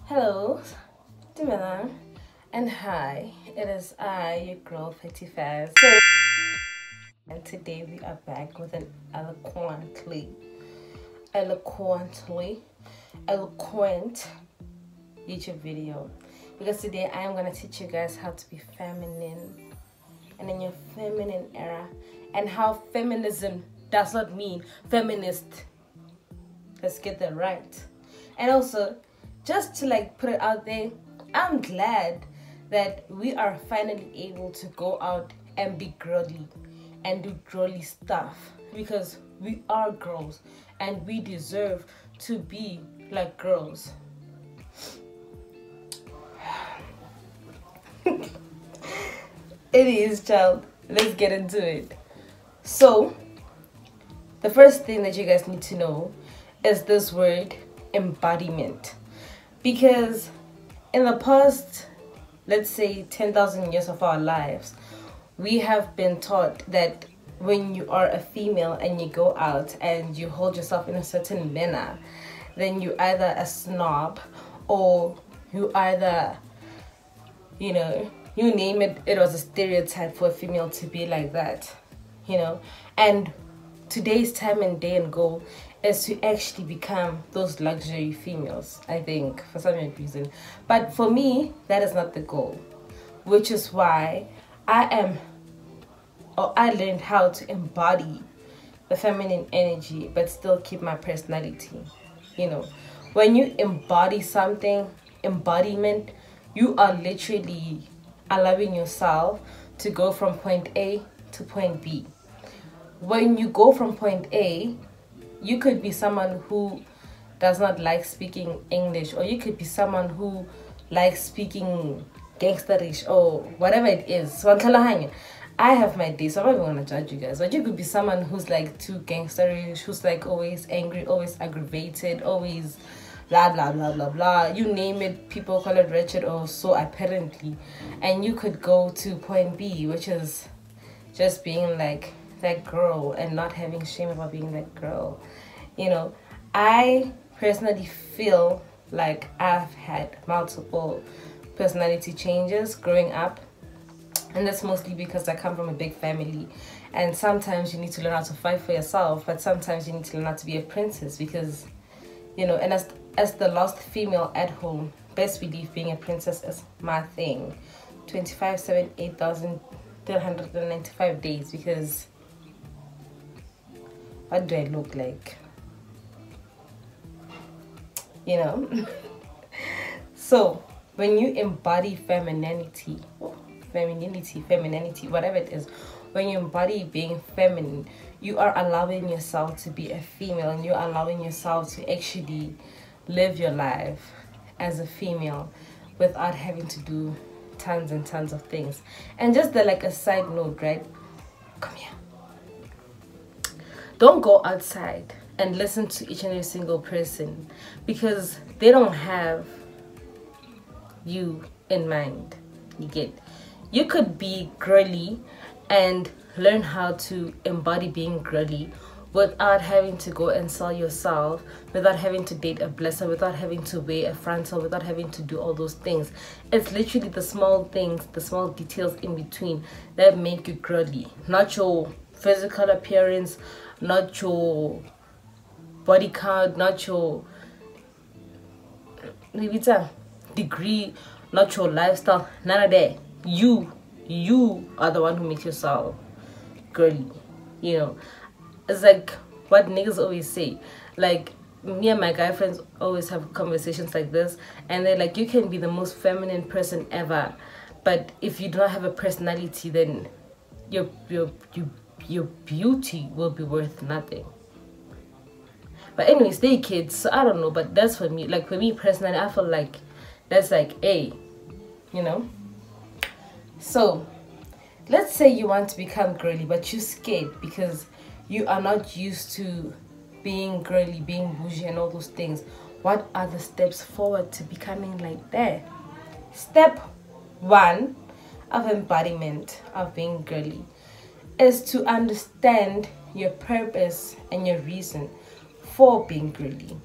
Hello, Dimela, and hi, it is I, your girl 55. And today we are back with an eloquent YouTube video. Because today I am going to teach you guys how to be feminine and in your feminine era, and how feminism does not mean feminist. Let's get that right. And also, just to put it out there, I'm glad that we are finally able to go out and be girly and do girly stuff, because we are girls and we deserve to be like girls. It is, child. Let's get into it. So, the first thing that you guys need to know is this word embodiment. Because in the past, let's say 10,000 years of our lives, we have been taught that when you are a female and you go out and you hold yourself in a certain manner, then you either a snob, or you either, you name it, it was a stereotype for a female to be like that, And today's time and day and goal is to actually become those luxury females, I think, for some reason. But for me, that is not the goal, which is why I learned how to embody the feminine energy but still keep my personality. When you embody something, embodiment, you are literally allowing yourself to go from point A to point B. When you go from point A, you could be someone who does not like speaking English, or you could be someone who likes speaking gangsterish or whatever it is. So I have my days, so I'm not even gonna judge you guys. But you could be someone who's like too gangsterish, who's like always angry, always aggravated, always blah blah blah blah blah. You name it, people call it wretched or so apparently. And you could go to point B, which is just being like that girl and not having shame about being that girl. I personally feel like I've had multiple personality changes growing up, and that's mostly because I come from a big family, and sometimes you need to learn how to fight for yourself, but sometimes you need to learn how to be a princess, because and as the last female at home, best believe being a princess is my thing. 8,395 days, because what do I look like? So when you embody femininity, whatever it is, when you embody being feminine, you are allowing yourself to be a female, and you're allowing yourself to actually live your life as a female without having to do tons and tons of things. And just a side note, right? Come here. Don't go outside and listen to each and every single person, because they don't have you in mind. You could be girly and learn how to embody being girly without having to go and sell yourself, without having to date a blesser, without having to wear a frontal, without having to do all those things. It's literally the small things, the small details in between that make you girly. Not your physical appearance, not your body count, not your degree, not your lifestyle, none of that. You are the one who makes yourself girly. It's like what niggas always say. Like, me and my guy friends always have conversations like this, and they're like, you can be the most feminine person ever, but if you do not have a personality, then your beauty will be worth nothing. But anyways, they kids, so I don't know, but that's for me. Like, for me personally, I feel like that's like So let's say you want to become girly, but you're scared because you are not used to being girly, being bougie and all those things. What are the steps forward to becoming like that? Step 1 of embodiment of being girly is to understand your purpose and your reason for being girly.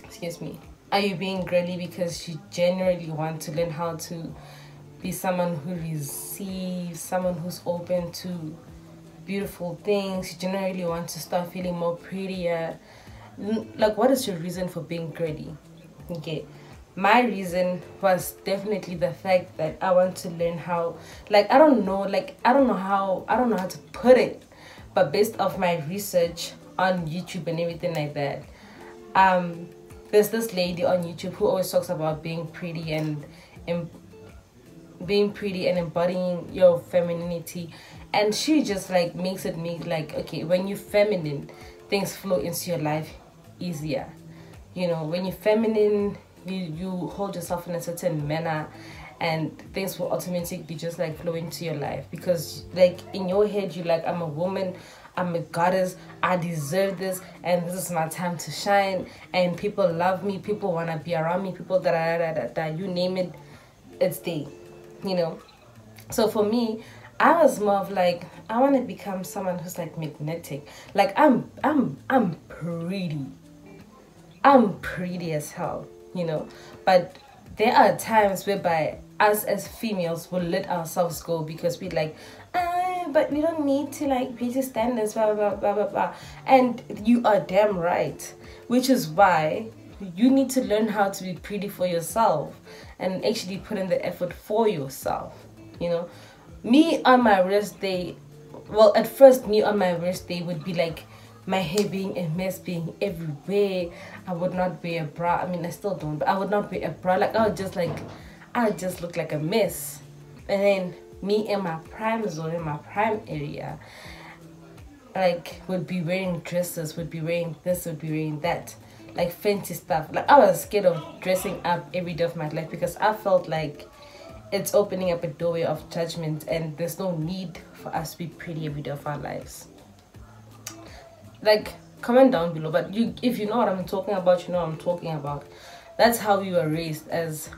excuse me, are you being girly because you genuinely want to learn how to be someone who receives, someone who's open to beautiful things? You generally want to start feeling more prettier. Like, what is your reason for being girly? Okay, my reason was definitely the fact that I want to learn how, like, I don't know, like, I don't know how to put it, but based off my research on YouTube and everything like that, there's this lady on YouTube who always talks about being pretty and being pretty and embodying your femininity, and she just like makes it make like, okay, when you're feminine, things flow into your life easier. You know, when you're feminine, you hold yourself in a certain manner, and things will automatically just like flow into your life, because like in your head you're like, I'm a woman, I'm a goddess, I deserve this, and this is my time to shine, and people love me, people want to be around me, people that you name it, it's there, you know. So for me, I was more of like, I want to become someone who's like magnetic. Like I'm pretty. I'm pretty as hell, you know. But there are times whereby us as females will let ourselves go because we like, but we don't need to like beauty standards, blah blah blah blah blah. And you are damn right. Which is why you need to learn how to be pretty for yourself and actually put in the effort for yourself, you know. Me on my rest day, well, at first me on my rest day would be like my hair being a mess, being everywhere. I would not wear a bra. I mean, I still don't, but I would not wear a bra. Like, I would just look like a mess. And then me in my prime zone, in my prime area, like, would be wearing dresses, would be wearing this, would be wearing that, like fancy stuff. Like, I was scared of dressing up every day of my life because I felt like it's opening up a doorway of judgment, and there's no need for us to be pretty every day of our lives. Like, comment down below, but if you know what I'm talking about, you know what I'm talking about. That's how we were raised as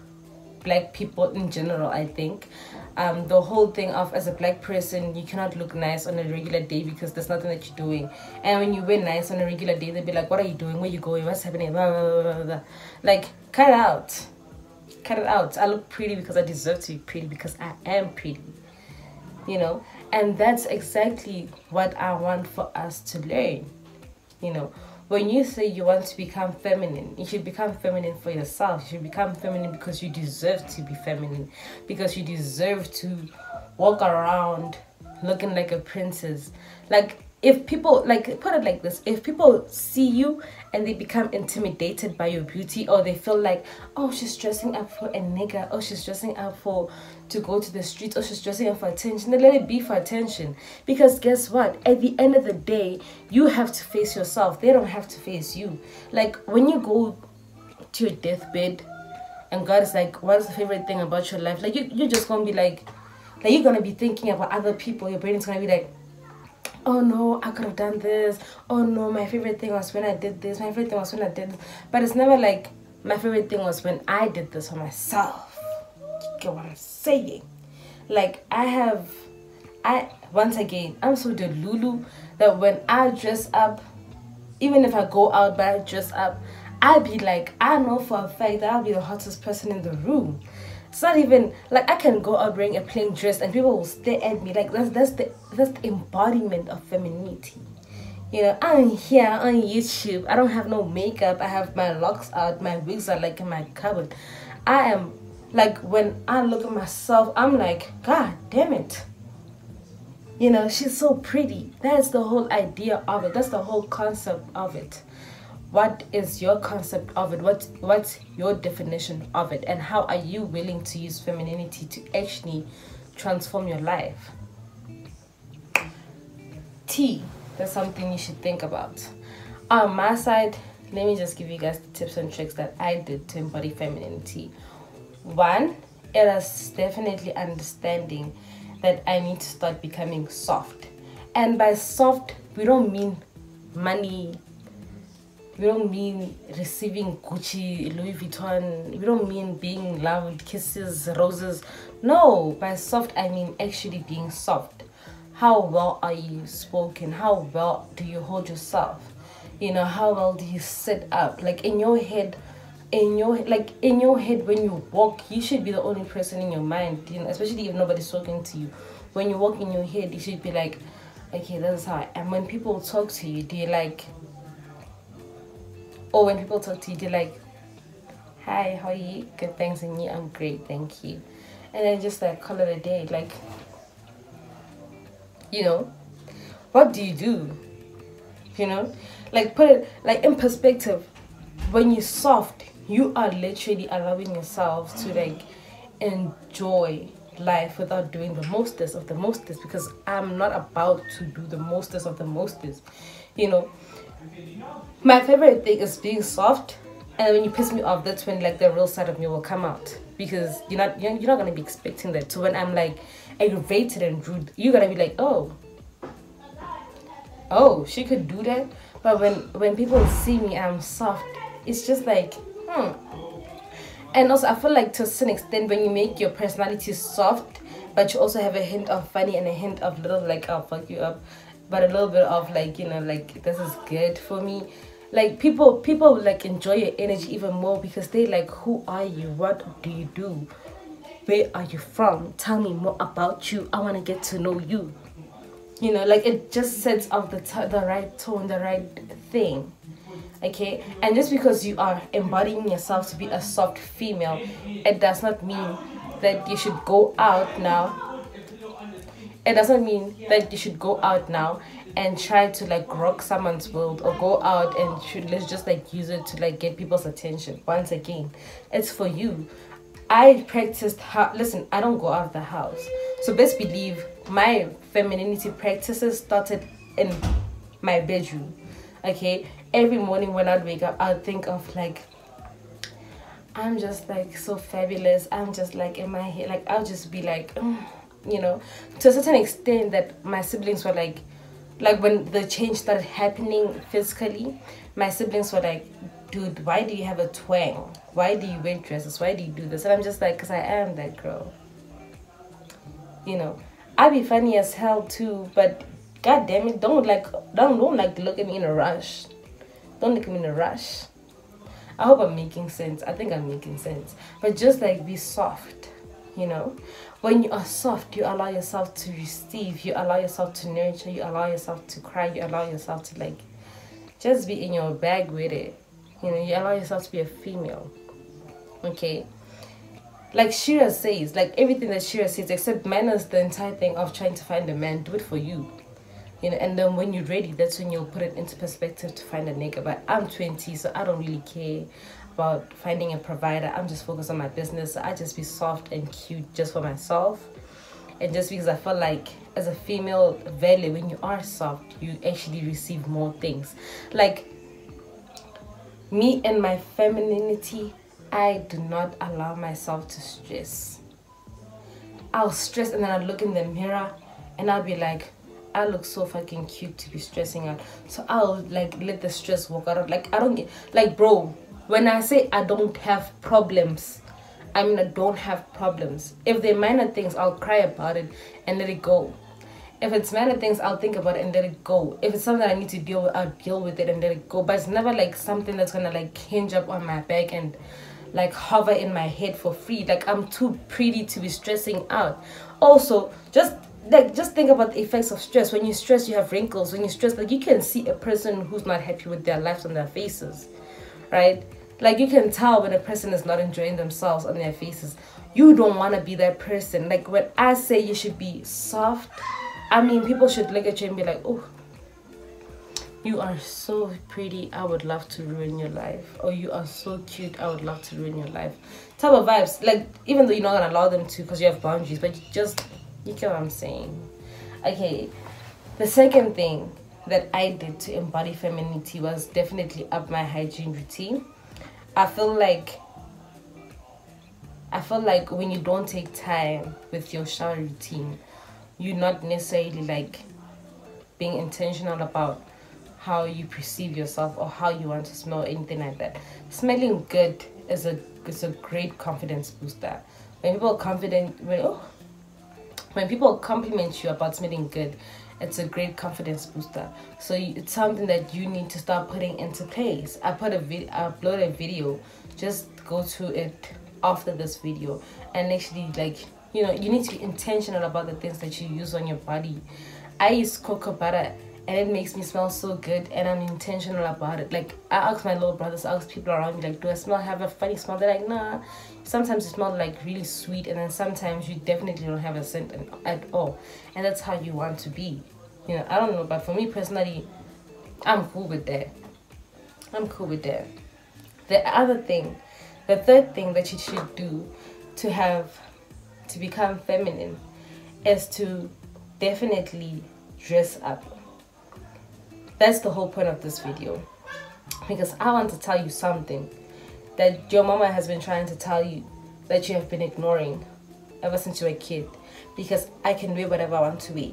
black people in general, I think. The whole thing of, as a black person, you cannot look nice on a regular day because there's nothing that you're doing. And when you wear nice on a regular day, they'll be like, what are you doing, where you going, what's happening, blah, blah, blah, blah, blah. Like, cut it out. Cut it out. I look pretty because I deserve to be pretty, because I am pretty, you know. And that's exactly what I want for us to learn, you know. When you say you want to become feminine, you should become feminine for yourself. You should become feminine because you deserve to be feminine, because you deserve to walk around looking like a princess. Like, if people, like, put it like this, if people see you and they become intimidated by your beauty, or they feel like, oh, she's dressing up for a nigga, oh, she's dressing up to go to the streets, oh, she's dressing up for attention, then let it be for attention. Because guess what? At the end of the day, you have to face yourself. They don't have to face you. Like, when you go to your deathbed and God is like, what is the favorite thing about your life? Like, you're just gonna be like you're gonna be thinking about other people. Your brain is gonna be like, oh no, I could have done this. Oh no, my favorite thing was when I did this. My favorite thing was when I did this. But it's never like, my favorite thing was when I did this for myself. You get what I'm saying? Like, once again, I'm so delulu that when I dress up, even if I go out but I dress up, I be like, I know for a fact that I'll be the hottest person in the room. It's not even like I can go out wearing a plain dress and people will stare at me. Like, that's the embodiment of femininity. You know, I'm here on YouTube. I don't have no makeup. I have my locks out. My wigs are like in my cupboard. I am like, when I look at myself, I'm like, God damn it. You know, she's so pretty. That's the whole idea of it. That's the whole concept of it. What is your concept of it? What's your definition of it? And how are you willing to use femininity to actually transform your life? That's something you should think about. On my side, let me just give you guys the tips and tricks that I did to embody femininity. One, it is definitely understanding that I need to start becoming soft. And by soft, we don't mean money. We don't mean receiving Gucci, Louis Vuitton. We don't mean being loved, kisses, roses. No, by soft, I mean actually being soft. How well are you spoken? How well do you hold yourself? You know, how well do you sit up? Like in your head, in your head when you walk, you should be the only person in your mind, you know, especially if nobody's talking to you. When you walk in your head, you should be like, okay, this is how I am. When people talk to you, do you like, or when people talk to you, do you like, hi, how are you? Good, thanks. And you? I'm great, thank you. And then just like call it a day. Like, you know, what do you do? You know, like put it like in perspective. When you're soft, you are literally allowing yourself to like enjoy life without doing the mostest of the mostest, because I'm not about to do the mostest of the mostest. You know, my favorite thing is being soft, and when you piss me off, that's when like the real side of me will come out, because you're not gonna be expecting that. So when I'm like aggravated and rude, you're gonna be like, oh, she could do that. But when people see me, I'm soft. It's just like, And also, I feel like to a certain extent, when you make your personality soft, but you also have a hint of funny and a hint of little like, I'll fuck you up, but a little bit of like, you know, like this is good for me. Like people like enjoy your energy even more, because they like, who are you? What do you do? Where are you from? Tell me more about you. I want to get to know you. You know, like it just sets off the right tone, the right thing. Okay, and just because you are embodying yourself to be a soft female, it does not mean that you should go out now. It doesn't mean that you should go out now and try to like rock someone's world, or go out and let's just like use it to like get people's attention. Once again, it's for you. I practiced listen, I don't go out of the house, so best believe my femininity practices started in my bedroom. Okay, every morning when I'd wake up, I'd think of like, I'm just like so fabulous. I'm just like in my head, like I'll just be like, you know, to a certain extent that my siblings were like when the change started happening physically, my siblings were like, dude, why do you have a twang? Why do you wear dresses? Why do you do this? And I'm just like, because I am that girl. You know, I be funny as hell too, but god damn it, don't look at me in a rush. Don't look at me in a rush. I hope I'm making sense. I think I'm making sense. But just like be soft, you know. When you are soft, you allow yourself to receive, you allow yourself to nurture, you allow yourself to cry, you allow yourself to like just be in your bag with it. You know, you allow yourself to be a female. Okay. Like Shira says, like everything that Shira says, except minus the entire thing of trying to find a man, do it for you. You know, and then when you're ready, that's when you'll put it into perspective to find a nigga. But I'm 20, so I don't really care about finding a provider. I'm just focused on my business. So I just be soft and cute just for myself. And just because I feel like as a female value, when you are soft, you actually receive more things. Like me and my femininity, I do not allow myself to stress. I'll stress and then I'll look in the mirror and I'll be like, I look so fucking cute to be stressing out. So I'll like let the stress walk out of, like, I don't get, like, bro, when I say I don't have problems, I mean I don't have problems. If they're minor things, I'll cry about it and let it go. If it's minor things, I'll think about it and let it go. If it's something I need to deal with, I'll deal with it and let it go. But it's never like something that's gonna like hinge up on my back and like hover in my head for free. Like I'm too pretty to be stressing out. Also, just think about the effects of stress. When you stress, you have wrinkles. When you stress, like you can see a person who's not happy with their lives on their faces, right? Like you can tell when a person is not enjoying themselves on their faces. You don't want to be that person. Like when I say you should be soft, I mean people should look at you and be like, oh, you are so pretty, I would love to ruin your life. Or you are so cute, I would love to ruin your life. Type of vibes. Like even though you're not gonna allow them to because you have boundaries, but you get what I'm saying. Okay, the second thing that I did to embody femininity was definitely up my hygiene routine. I feel like when you don't take time with your shower routine, you're not necessarily like being intentional about how you perceive yourself or how you want to smell or anything like that. Smelling good is a great confidence booster. When people compliment you about smelling good, It's a great confidence booster. So it's something that you need to start putting into place. I uploaded a video. Just go to it after this video and actually, like, you need to be intentional about the things that you use on your body. I use cocoa butter and it makes me smell so good, and I'm intentional about it. Like, I ask my little brothers, I ask people around me, like, do I have a funny smell? They're like, nah. Sometimes you smell like really sweet, and then sometimes you definitely don't have a scent at all, and that's how you want to be. I don't know, but for me personally, I'm cool with that. The third thing that you should do to become feminine is to definitely dress up. That's the whole point of this video, because I want to tell you something that your mama has been trying to tell you, that you have been ignoring ever since you were a kid. Because I can wear whatever I want to wear,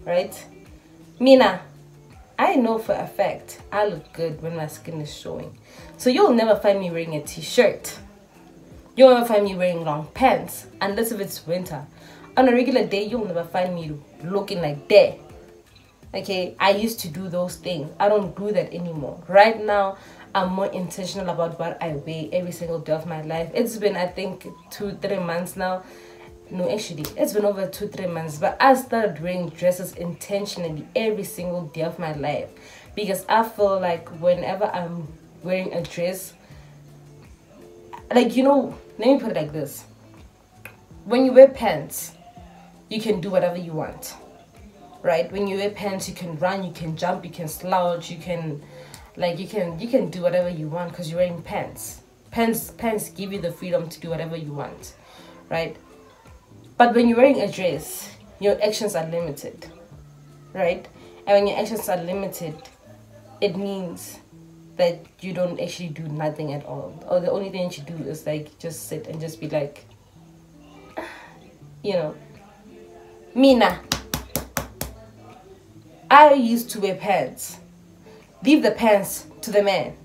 right? Mina, I know for a fact I look good when my skin is showing. So you'll never find me wearing a t-shirt. You'll never find me wearing long pants, unless if it's winter. On a regular day, you'll never find me looking like that. Okay, I used to do those things. I don't do that anymore. Right now, I'm more intentional about what I wear every single day of my life. It's been, I think, 2-3 months now. No, actually, it's been over 2-3 months. But I started wearing dresses intentionally every single day of my life. Because I feel like whenever I'm wearing a dress, like, let me put it like this. When you wear pants, you can do whatever you want. Right? When you wear pants, you can run, you can jump, you can slouch, you can do whatever you want because you're wearing pants. Pants give you the freedom to do whatever you want, right? But when you're wearing a dress, your actions are limited, right? And when your actions are limited, it means that you don't actually do nothing at all. Or the only thing you do is like just sit and just be like, Mina, I used to wear pants. Leave the pants to the man.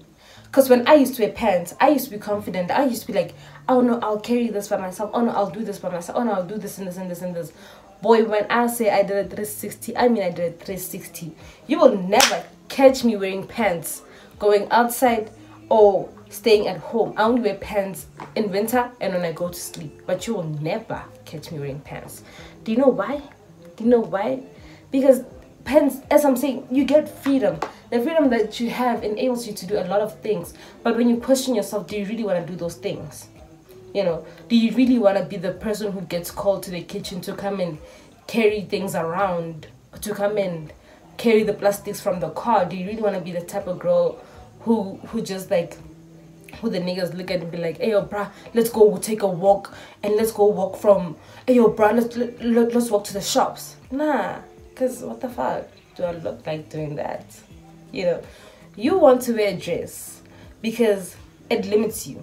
Because when I used to wear pants, I used to be confident. I used to be like, oh no, I'll carry this by myself. Oh no, I'll do this by myself. Oh no, I'll do this and this and this and this. Boy, when I say I did a 360, I mean I did a 360. You will never catch me wearing pants, going outside or staying at home. I only wear pants in winter and when I go to sleep. But you will never catch me wearing pants. Do you know why? Because pants, as I'm saying, you get freedom. The freedom that you have enables you to do a lot of things. But when you question yourself, do you really want to do those things? Do you really want to be the person who gets called to the kitchen to come and carry things around, to come and carry the plastics from the car? Do you really want to be the type of girl who just like, who the niggas look at and be like, hey yo bruh, let's go take a walk and let's go walk from, hey yo bruh, let's walk to the shops? Nah, because what the fuck do I look like doing that? You want to wear a dress because it limits you.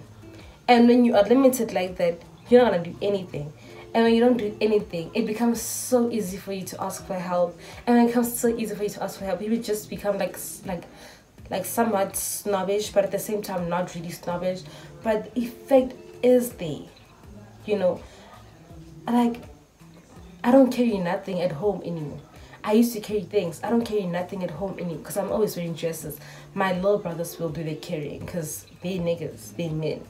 And when you are limited like that, you're not going to do anything. And when you don't do anything, it becomes so easy for you to ask for help. And when it becomes so easy for you to ask for help, you just become like somewhat snobbish, but at the same time not really snobbish. But the effect is there. Like, I don't carry nothing at home anymore. I used to carry things. I don't carry nothing at home anymore because I'm always wearing dresses. My little brothers will do their carrying because they niggas, they men.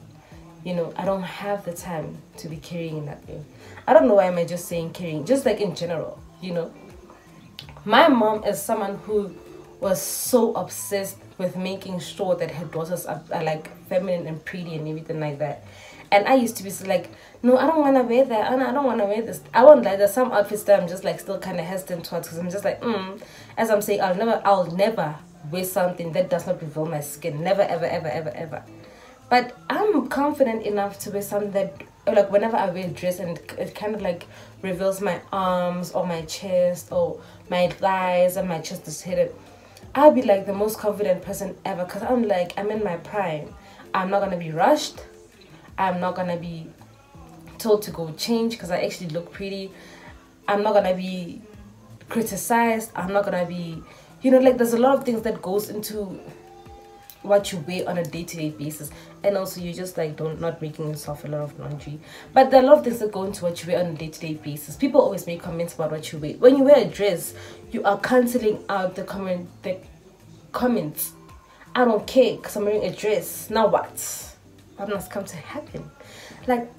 I don't have the time to be carrying nothing. I don't know why am I just saying carrying, just like in general, My mom is someone who was so obsessed with making sure that her daughters are like feminine and pretty and everything like that. And I used to be like, no, I don't want to wear that. I don't want to wear this. I won't like, there's some outfits that I'm just like still kind of hesitant towards because I'm just like, as I'm saying, I'll never wear something that does not reveal my skin. Never, ever, ever, ever, ever. But I'm confident enough to wear something that, like, whenever I wear a dress and it kind of like reveals my arms or my chest or my thighs and my chest is hidden, I'll be like the most confident person ever because I'm in my prime. I'm not going to be rushed. I'm not going to be told to go change because I actually look pretty. I'm not going to be criticized. I'm not going to be, like, there's a lot of things that goes into what you wear on a day-to-day basis, and also you just like not making yourself a lot of laundry. But there are a lot of things that go into what you wear on a day-to-day basis. People always make comments about what you wear. When you wear a dress, you are cancelling out the comments. I don't care because I'm wearing a dress. Now what? What must come to happen? Like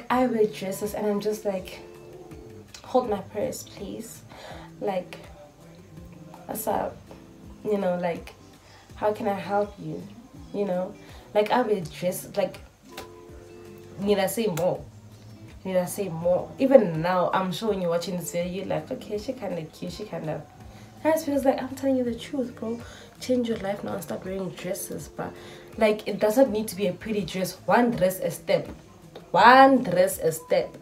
I wear dresses and I'm just like, hold my purse please, like what's up, you know, like how can I help you, you know, like I wear dresses, like need I say more, need I say more? Even now I'm sure when you're watching this video you're like, okay, she kind of cute, she kind of nice, because like I'm telling you the truth, bro. Change your life now and start wearing dresses. But like it doesn't need to be a pretty dress. One dress a step, one dress a step,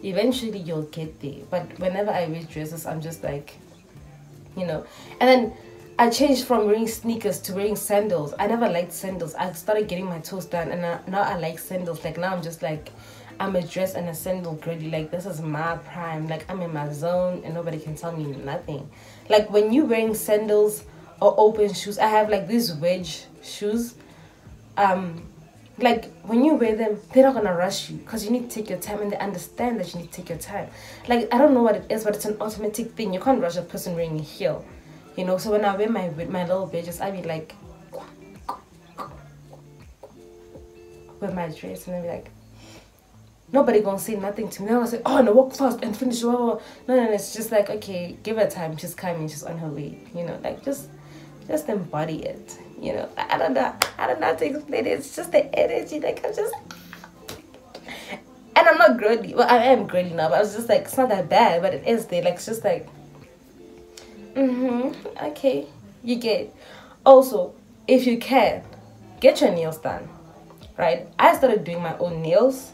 eventually you'll get there. But whenever I wear dresses I'm just like, you know. And then I changed from wearing sneakers to wearing sandals. I never liked sandals. I started getting my toes done and now I like sandals. Like now I'm just like, I'm a dress and a sandal girly. Like this is my prime. Like I'm in my zone and nobody can tell me nothing. Like when you wearing sandals or open shoes, I have like these wedge shoes. Like when you wear them, they're not gonna rush you because you need to take your time, and they understand that you need to take your time. Like I don't know what it is, but it's an automatic thing. You can't rush a person wearing a heel, you know. So when I wear my little wedges, I be like with my dress, and I be like, nobody gonna say nothing to me. They're gonna say, oh no, walk fast and finish. No, it's just like, okay, give her time. She's coming. She's on her way. You know, like just embody it. You know, I don't know how to explain it. It's just the energy. Like I'm just, and I'm not girly. Well, I am girly now, but I was just like, it's not that bad, but it is there. Like it's just like, okay, you get. Also, if you can, get your nails done, right? I started doing my own nails,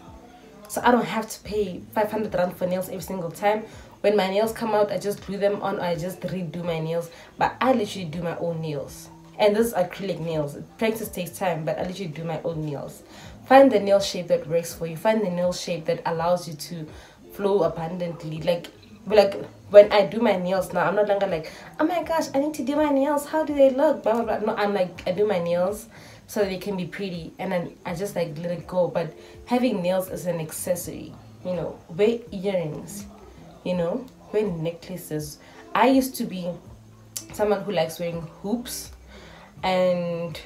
so I don't have to pay 500 rand for nails every single time. When my nails come out, I just glue them on, or I just redo my nails. But I literally do my own nails. And this is acrylic nails. Practice takes time, but I literally do my own nails. Find the nail shape that works for you. Find the nail shape that allows you to flow abundantly. Like when I do my nails now, I'm no longer like, oh my gosh, I need to do my nails. How do they look? Blah, blah, blah. No, I'm like, I do my nails so they can be pretty, and then I just like let it go. But having nails is an accessory, you know. Wear earrings, you know, wear necklaces. I used to be someone who likes wearing hoops, and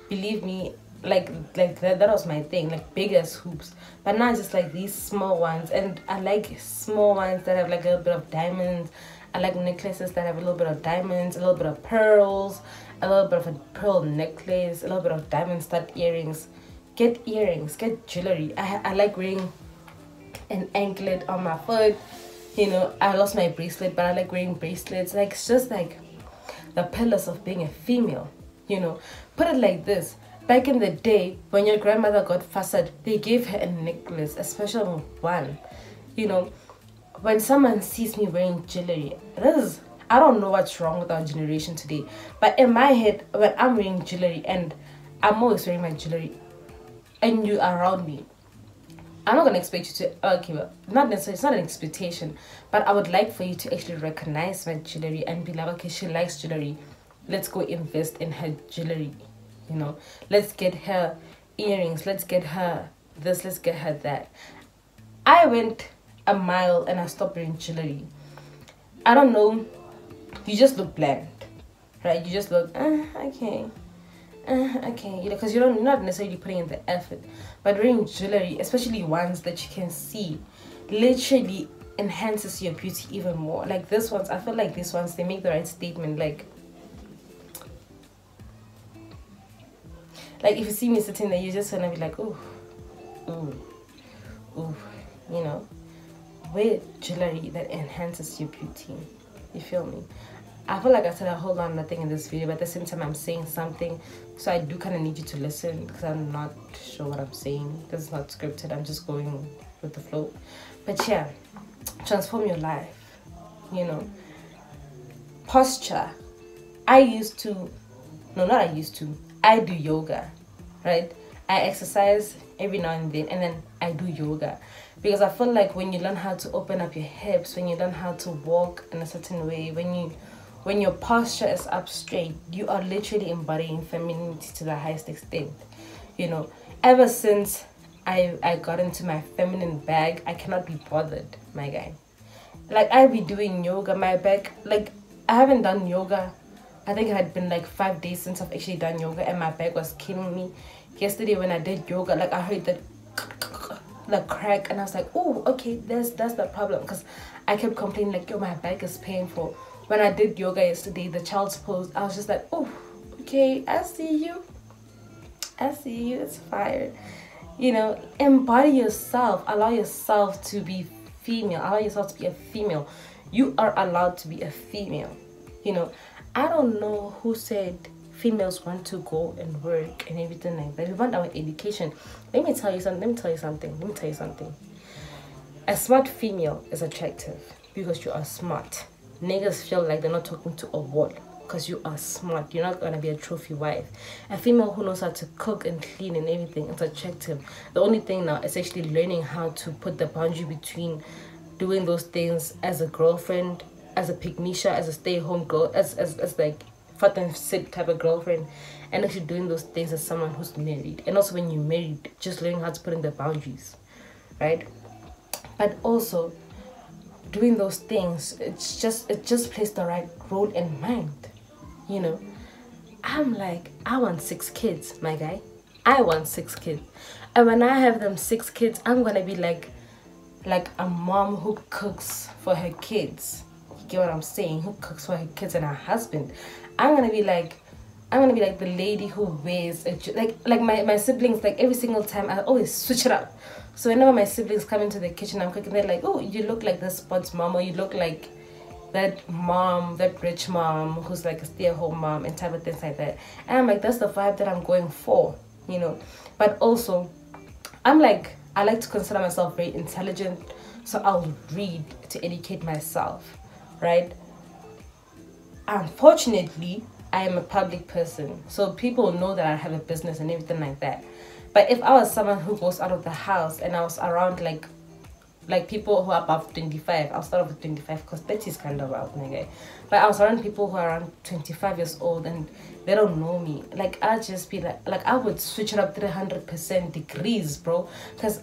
believe me, like that was my thing, like big as hoops. But now just like these small ones, and I like small ones that have like a little bit of diamonds. I like necklaces that have a little bit of diamonds, a little bit of pearls, a little bit of a pearl necklace, a little bit of diamond stud earrings. Get earrings, get jewelry. I like wearing an anklet on my foot, you know. I lost my bracelet, but I like wearing bracelets. Like it's just like the pillars of being a female, you know. Put it like this: back in the day when your grandmother got fussed, they gave her a necklace, a special one, you know. When someone sees me wearing jewelry, I don't know what's wrong with our generation today, but in my head, when I'm wearing jewelry, and I'm always wearing my jewelry, and you are around me, I'm not gonna expect you to, okay, well, not necessarily, it's not an expectation, but I would like for you to actually recognize my jewelry and be like, okay, she likes jewelry, let's go invest in her jewelry, you know. Let's get her earrings, let's get her this, let's get her that. I went a mile and I stopped wearing jewelry. I don't know, you just look bland, right? You just look, okay, okay, you know, because you're not necessarily putting in the effort. But wearing jewelry, especially ones that you can see, literally enhances your beauty even more. Like these ones, I feel like these ones, they make the right statement. Like if you see me sitting there, you're just gonna be like, ooh, ooh, ooh, you know. Wear jewelry that enhances your beauty. You feel me? I feel like I said a whole lot of nothing in this video, but at the same time I'm saying something, so I do kind of need you to listen, because I'm not sure what I'm saying. This is not scripted, I'm just going with the flow. But yeah, transform your life, you know. Posture. I do yoga, right? I exercise every now and then I do yoga, because I feel like when you learn how to open up your hips, when you learn how to walk in a certain way, when when your posture is up straight, you are literally embodying femininity to the highest extent. You know, ever since I got into my feminine bag, I cannot be bothered, my guy. Like, I be doing yoga, my back, like, I haven't done yoga. I think it had been like 5 days since I've actually done yoga, and my back was killing me. Yesterday when I did yoga, like, I heard that the crack, and I was like, oh, okay, that's the problem, because I kept complaining like, yo, my back is painful. When I did yoga yesterday, the child's pose, I was just like, oh, okay, I see you, it's fire. You know, embody yourself, allow yourself to be female, allow yourself to be a female. You are allowed to be a female. You know, I don't know who said females want to go and work and everything like that. We want our education. Let me tell you something. A smart female is attractive because you are smart. Niggas feel like they're not talking to a wall because you are smart. You're not gonna be a trophy wife. A female who knows how to cook and clean and everything is attractive. The only thing now is actually learning how to put the boundary between doing those things as a girlfriend, as a pygmisha, as a stay-home girl, as like fat and sit type of girlfriend, and actually doing those things as someone who's married. And also when you're married, just learning how to put in the boundaries, right? But also doing those things, it just plays the right role in mind. You know, I'm like, I want 6 kids, my guy. I want 6 kids. And when I have them 6 kids, I'm gonna be like a mom who cooks for her kids. You get what I'm saying? Who cooks for her kids and her husband. I'm gonna be like the lady who wears like my siblings. Like, every single time I always switch it up. So whenever my siblings come into the kitchen, I'm cooking, they're like, oh, you look like this sports mom, or you look like that mom, that rich mom who's like a stay-at-home mom, and type of things like that. And I'm like, that's the vibe that I'm going for, you know. But also, I'm like, I like to consider myself very intelligent, so I'll read to educate myself, right? Unfortunately, I am a public person, so people know that I have a business and everything like that. But if I was someone who goes out of the house and I was around like people who are above 25, I'll start off with 25 because 30 is kind of out, nigga. But I was around people who are around 25 years old and they don't know me. Like, I'd just be like I would switch it up 300% degrees, bro. Because,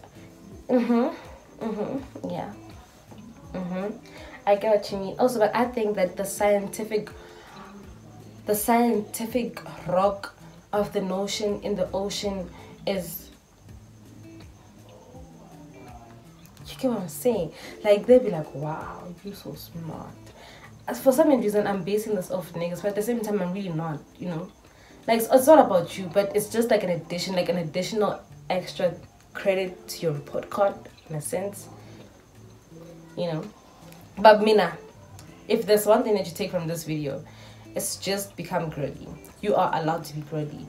yeah. I get what you mean. Also, but I think that the scientific rock of the notion in the ocean is, you get what I'm saying? Like, they'll be like, wow, you're so smart. As for some reason, I'm basing this off niggas, but at the same time, I'm really not, you know? Like, it's not about you, but it's just like an addition, like an additional extra credit to your report card, in a sense, you know? But Mina, if there's one thing that you take from this video, it's just become girly. You are allowed to be girly.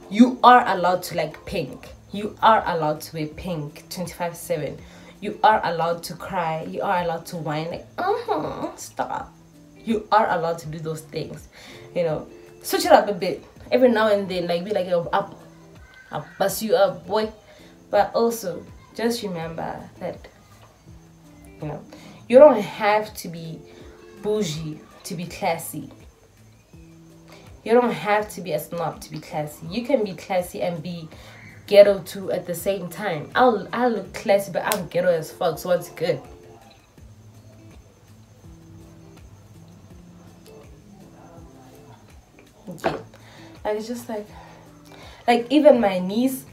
You are allowed to like pink. You are allowed to wear pink 24/7. You are allowed to cry. You are allowed to whine like, stop. You are allowed to do those things, you know. Switch it up a bit every now and then, like, be like, yo, I'll bust you up, boy. But also, just remember that, you know, you don't have to be bougie to be classy. You don't have to be a snob to be classy. You can be classy and be ghetto too at the same time. I'll look classy, but I'm ghetto as fuck, so it's good. Okay. Like, it's just like even my niece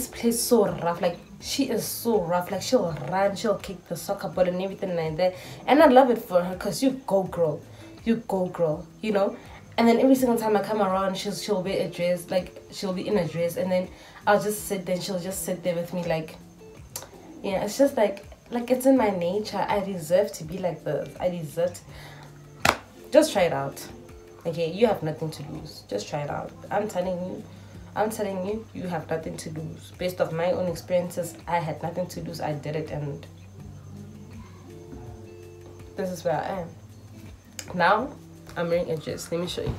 plays so rough. Like, she is so rough. Like, she'll run, she'll kick the soccer ball and everything like that. And I love it for her, because you go girl, you know. And then every single time I come around, she'll wear a dress, like, she'll be in a dress, and then I'll just sit there and she'll just sit there with me, like, yeah, it's just like it's in my nature. I deserve to be like this. I deserve to. Just try it out. Okay, you have nothing to lose. Just try it out. I'm telling you, you have nothing to lose. Based off my own experiences, I had nothing to lose. I did it, and this is where I am. Now, I'm wearing a dress. Let me show you.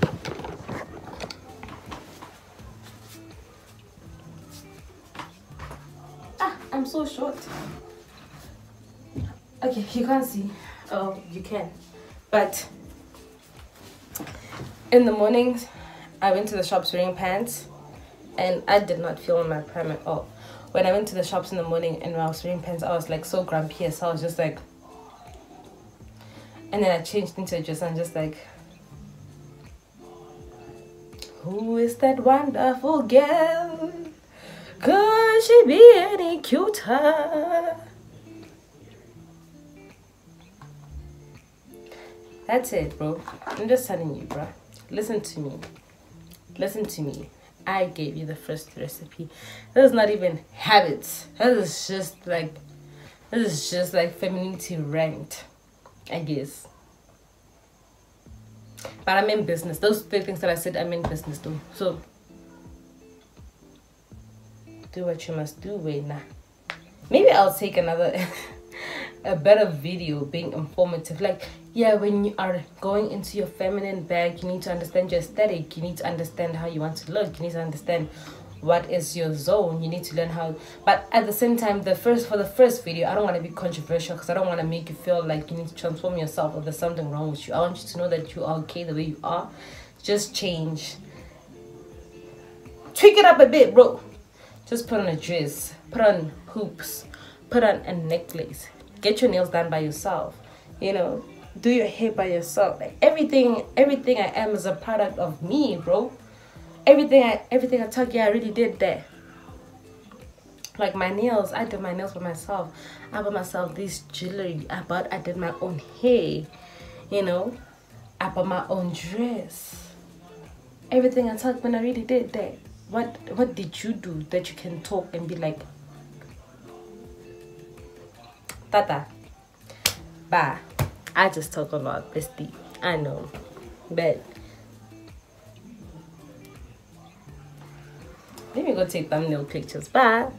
I'm so short. Okay, you can't see. Oh, you can. But In the mornings, I went to the shops wearing pants, and I did not feel in my prime at all. When I went to the shops in the morning and when I was wearing pants, I was like so grumpy, so I was just like, and then I changed into a dress and just like, who is that wonderful girl? Could she be any cuter? That's it, bro. I'm just telling you, bro. Listen to me. Listen to me. I gave you the first recipe. This is not even habits. This is just like femininity ranked, I guess. But I'm in business. Those three things that I said, I'm in business too. So do what you must do, wait nah. Maybe I'll take another a better video being informative. Like, yeah, when you are going into your feminine bag, you need to understand your aesthetic, you need to understand how you want to look, you need to understand what is your zone, you need to learn how. But at the same time, for the first video, I don't want to be controversial because I don't want to make you feel like you need to transform yourself or there's something wrong with you. I want you to know that you are okay the way you are. Just change, tweak it up a bit, bro. Just put on a dress, put on hoops, put on a necklace, get your nails done by yourself, you know, do your hair by yourself. Like everything I am is a product of me, bro. Everything I talk, yeah, I really did that. Like my nails, I did my nails by myself. I bought myself this jewelry. I did my own hair, you know. I bought my own dress. Everything I talk, when I really did that. What did you do that you can talk and be like, Tata, bah, I just talk a lot, bestie. I know, but let me go take thumbnail pictures. Bye.